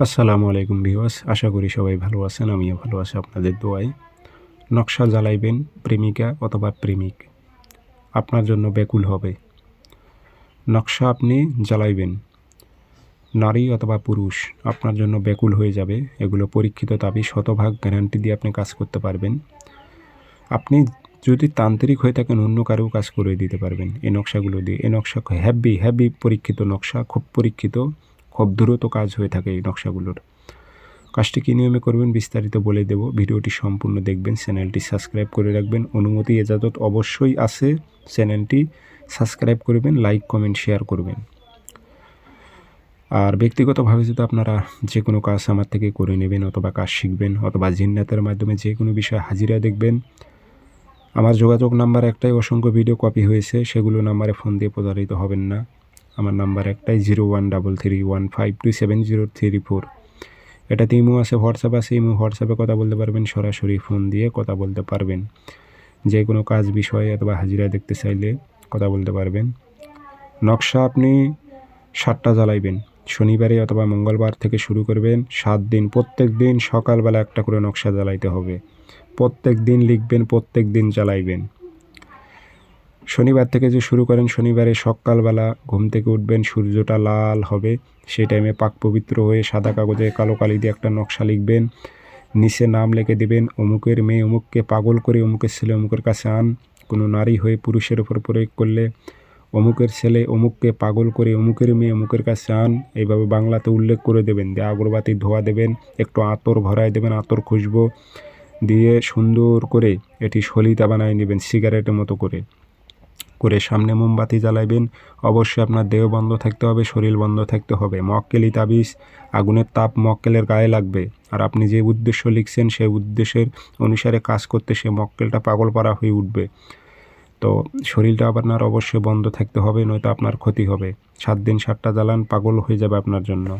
আসসালামু আলাইকুম ভিউয়ার্স, আশা করি সবাই ভালো আছেন। আমিও ভালো আছি আপনাদের দোয়ায়। নকশা জ্বালাইবেন প্রেমিকা অথবা প্রেমিক, আপনার জন্য ব্যাকুল হবে। নকশা আপনি জ্বালাইবেন, নারী অথবা পুরুষ আপনার জন্য ব্যাকুল হয়ে যাবে। এগুলো পরীক্ষিত দাবি, শতভাগ গ্যারান্টি দিয়ে আপনি কাজ করতে পারবেন। আপনি যদি তান্ত্রিক হয়ে থাকেন, অন্য কারো কাজ করে দিতে পারবেন এই নকশাগুলো দিয়ে। এই নকশা হেভি পরীক্ষিত নকশা, খুব পরীক্ষিত, খুব দ্রুত কাজ হয়ে থাকে এই নকশাগুলোর। কাজটি কী নিয়মে করবেন বিস্তারিত বলে দেব, ভিডিওটি সম্পূর্ণ দেখবেন। চ্যানেলটি সাবস্ক্রাইব করে রাখবেন, অনুমতি এজাজত অবশ্যই আছে। চ্যানেলটি সাবস্ক্রাইব করবেন, লাইক কমেন্ট শেয়ার করবেন। আর ব্যক্তিগতভাবে যদি আপনারা যে কোনো কাজ আমার থেকে করে নেবেন অথবা কাজ শিখবেন অথবা জিন্নাতের মাধ্যমে যে কোনো বিষয়ে হাজিরা দেখবেন, আমার যোগাযোগ নাম্বার একটাই, অসংখ্য ভিডিও কপি হয়েছে, সেগুলো নাম্বারে ফোন দিয়ে প্রতারিত হবেন না। আমার নাম্বার একটাই 013315270334। এটাতে ইমো আছে, হোয়াটসঅ্যাপ আছে। ইমো হোয়াটসঅ্যাপে কথা বলতে পারবেন, সরাসরি ফোন দিয়ে কথা বলতে পারবেন। যে কোনো কাজ বিষয়ে অথবা হাজিরা দেখতে চাইলে কথা বলতে পারবেন। নকশা আপনি 7টা জ্বালাইবেন, শনিবারে অথবা মঙ্গলবার থেকে শুরু করবেন। 7 দিন, প্রত্যেক দিন সকালবেলা একটা করে নকশা জ্বালাইতে হবে। প্রত্যেক দিন লিখবেন, প্রত্যেক দিন জ্বালাইবেন। শনিবার থেকে যে শুরু করেন, শনিবারে সকালবেলা ঘুম থেকে উঠবেন, সূর্যটা লাল হবে, সেই টাইমে পাক পবিত্র হয়ে সাদা কাগজে কালো কালি দিয়ে একটা নকশা লিখবেন। নিচে নাম লিখে দেবেন, অমুকের মেয়ে অমুককে পাগল করে অমুকের ছেলে অমুকের কাছে আন। কোনো নারী হয়ে পুরুষের ওপর প্রয়োগ করলে, অমুকের ছেলে অমুককে পাগল করে অমুকের মেয়ে অমুকের কাছে আন, এইভাবে বাংলাতে উল্লেখ করে দেবেন। দিয়ে আগরবাতি ধোয়া দেবেন, একটু আতর ভরায় দেবেন, আতর খুশবো দিয়ে সুন্দর করে এটি সলিতা বানায় নেবেন সিগারেটের মতো করে। সামনে মোমবাতি জ্বালাইবেন। অবশ্যই আপনার দেহ বন্ধ থাকতে হবে, শরীর বন্ধ থাকতে হবে। মক্কেলি তাবিজ, আগুনের তাপ মক্কেলের গায়ে লাগবে। আর আপনি যে উদ্দেশ্য লিখছেন সেই উদ্দেশ্যের অনুসারে কাজ করতে সে মক্কেলটা পাগল পারা হয়ে উঠবে। তো শরীরটা আপনার অবশ্যই বন্ধ থাকতে হবে, নয়তো আপনার ক্ষতি হবে। 7 দিন 7টা জ্বালান, পাগল হয়ে যাবে আপনার জন্য।